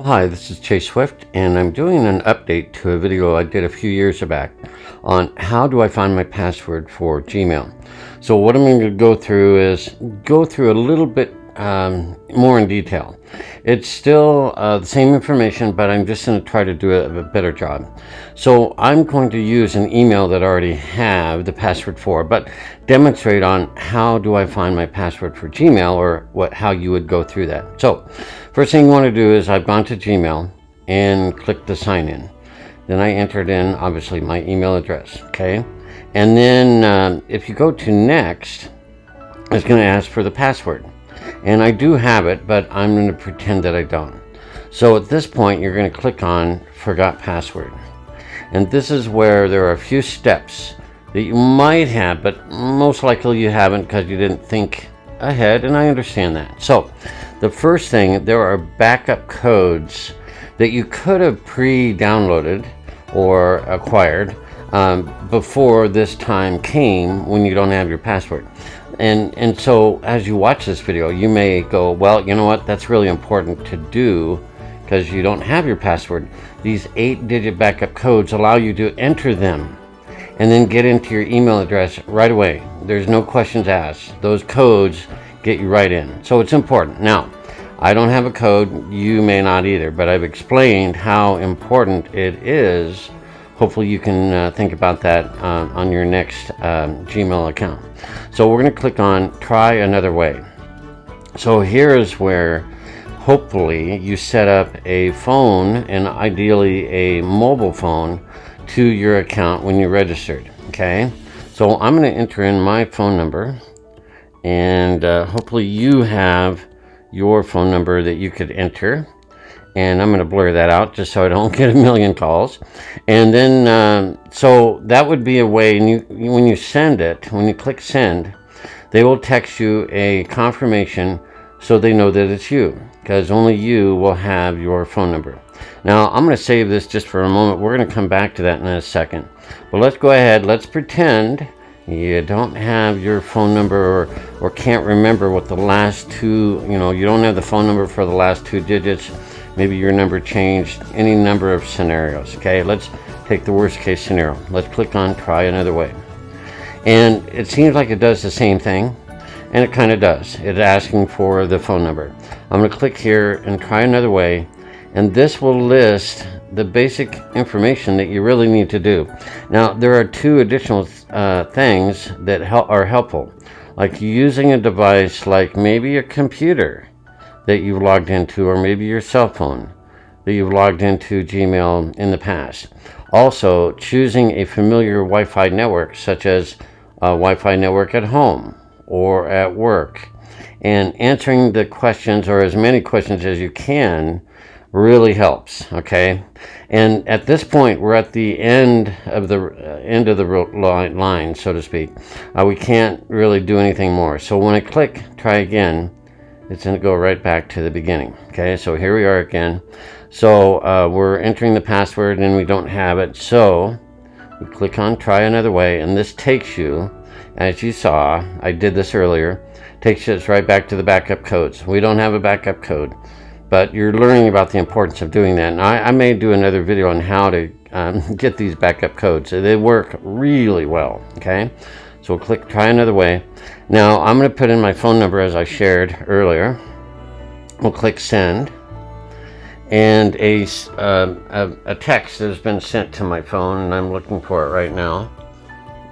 Well, hi, this is Chase Swift, and I'm doing an update to a video I did a few years back on how do I find my password for Gmail. So what I'm going to go through is go through a little bit more in detail. It's still the same information, but I'm just going to try to do a better job. So I'm going to use an email that I already have the password for, but demonstrate on how do I find my password for Gmail, or how you would go through that. So first thing you want to do is I've gone to Gmail and clicked the sign in. Then I entered in obviously my email address, okay? And then if you go to next, it's going to ask for the password. And I do have it, but I'm going to pretend that I don't. So at this point, you're going to click on Forgot Password. And this is where there are a few steps that you might have, but most likely you haven't because you didn't think ahead, and I understand that. So the first thing, there are backup codes that you could have pre-downloaded or acquired before this time came when you don't have your password. And so as you watch this video, you may go, well, you know what, that's really important to do because you don't have your password. These 8-digit backup codes allow you to enter them and then get into your email address right away. There's no questions asked. Those codes get you right in. So it's important. Now, I don't have a code. You may not either, but I've explained how important it is. Hopefully you can think about that on your next Gmail account. So we're going to click on Try Another Way. So here is where hopefully you set up a phone, and ideally a mobile phone, to your account when you registered. Okay, so I'm going to enter in my phone number, and hopefully you have your phone number that you could enter. And I'm going to blur that out just so I don't get a million calls. And then, so that would be a way, and when you send it, when you click send, they will text you a confirmation so they know that it's you, because only you will have your phone number. Now, I'm going to save this just for a moment. We're going to come back to that in a second. But let's go ahead. Let's pretend you don't have your phone number or can't remember what the last two, you don't have the phone number for the last 2 digits. Maybe your number changed, any number of scenarios. Okay, let's take the worst case scenario. Let's click on Try Another Way. And it seems like it does the same thing, and it kind of does. It's asking for the phone number. I'm going to click here and Try Another Way, and this will list the basic information that you really need to do. Now, there are 2 additional things that are helpful, like using a device like maybe a computer that you've logged into, or maybe your cell phone that you've logged into Gmail in the past. Also, choosing a familiar Wi-Fi network, such as a Wi-Fi network at home or at work, and answering the questions, or as many questions as you can, really helps. Okay, and at this point we're at the end of the line, so to speak. We can't really do anything more. So when I click Try Again, it's going to go right back to the beginning. Okay, so here we are again. So we're entering the password and we don't have it. So we click on Try Another Way, and this takes you, as you saw, I did this earlier, takes us right back to the backup codes. We don't have a backup code, but you're learning about the importance of doing that. And I may do another video on how to get these backup codes. They work really well. Okay, so we'll click Try Another Way. Now I'm going to put in my phone number as I shared earlier. We'll click Send, and a text has been sent to my phone, and I'm looking for it right now.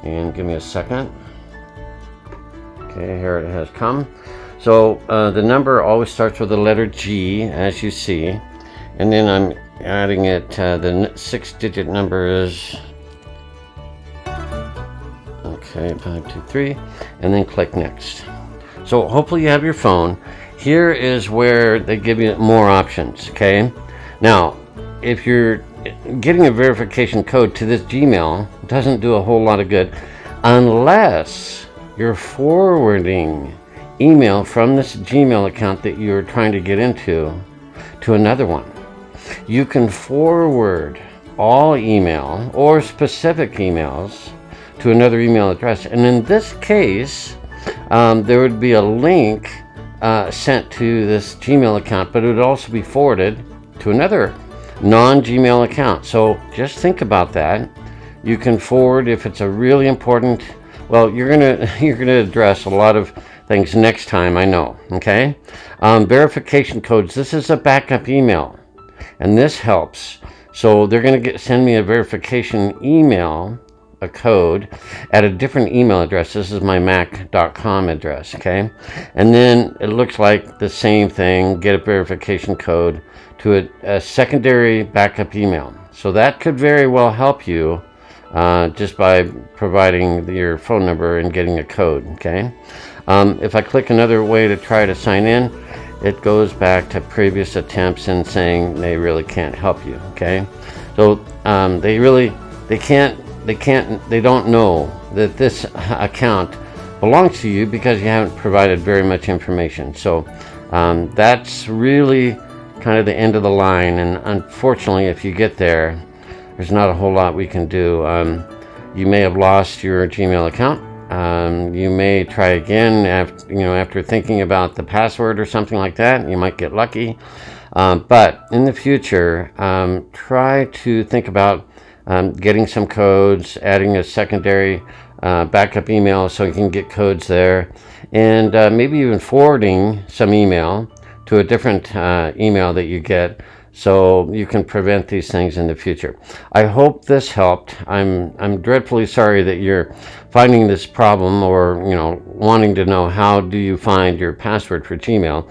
And give me a second. Okay, here it has come. So the number always starts with the letter G, as you see, and then I'm adding it. The 6-digit number is, okay, 523, and then click Next. So hopefully you have your phone. Here is where they give you more options. Okay, now if you're getting a verification code to this Gmail, it doesn't do a whole lot of good unless you're forwarding email from this Gmail account that you're trying to get into to another one. You can forward all email or specific emails to another email address, and in this case there would be a link sent to this Gmail account, but it would also be forwarded to another non-Gmail account. So just think about that. You can forward if it's a really important. Well, you're gonna address a lot of things next time, I know. Okay, verification codes. This is a backup email, and this helps. So they're gonna send me a verification email, a code, at a different email address. This is my mac.com address. Okay, and then it looks like the same thing. Get a verification code to a secondary backup email. So that could very well help you. Just by providing your phone number and getting a code. Okay, if I click another way to try to sign in, it goes back to previous attempts and saying they really can't help you. Okay, so they don't know that this account belongs to you because you haven't provided very much information. So that's really kind of the end of the line, and unfortunately, if you get there, there's not a whole lot we can do. You may have lost your Gmail account. You may try again after thinking about the password or something like that. You might get lucky. But in the future, try to think about getting some codes, adding a secondary backup email so you can get codes there, and maybe even forwarding some email to a different email that you get, so you can prevent these things in the future. I hope this helped. I'm dreadfully sorry that you're finding this problem, or wanting to know how do you find your password for Gmail.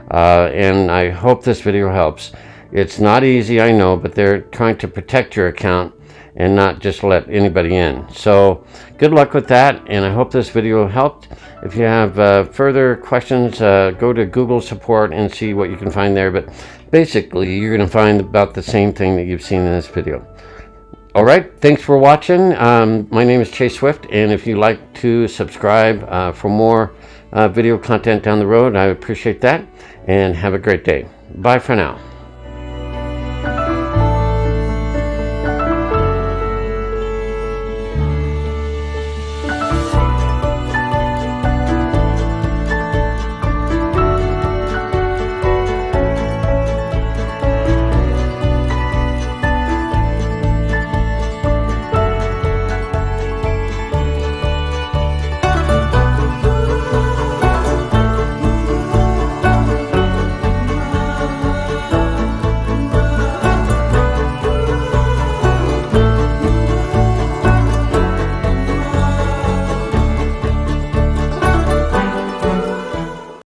And I hope this video helps. It's not easy, I know, but they're trying to protect your account and not just let anybody in. So good luck with that, and I hope this video helped. If you have further questions, go to Google support and see what you can find there. But basically, you're going to find about the same thing that you've seen in this video. All right, thanks for watching. My name is Chase Swift, and if you'd like to subscribe for more video content down the road, I appreciate that, and have a great day. Bye for now.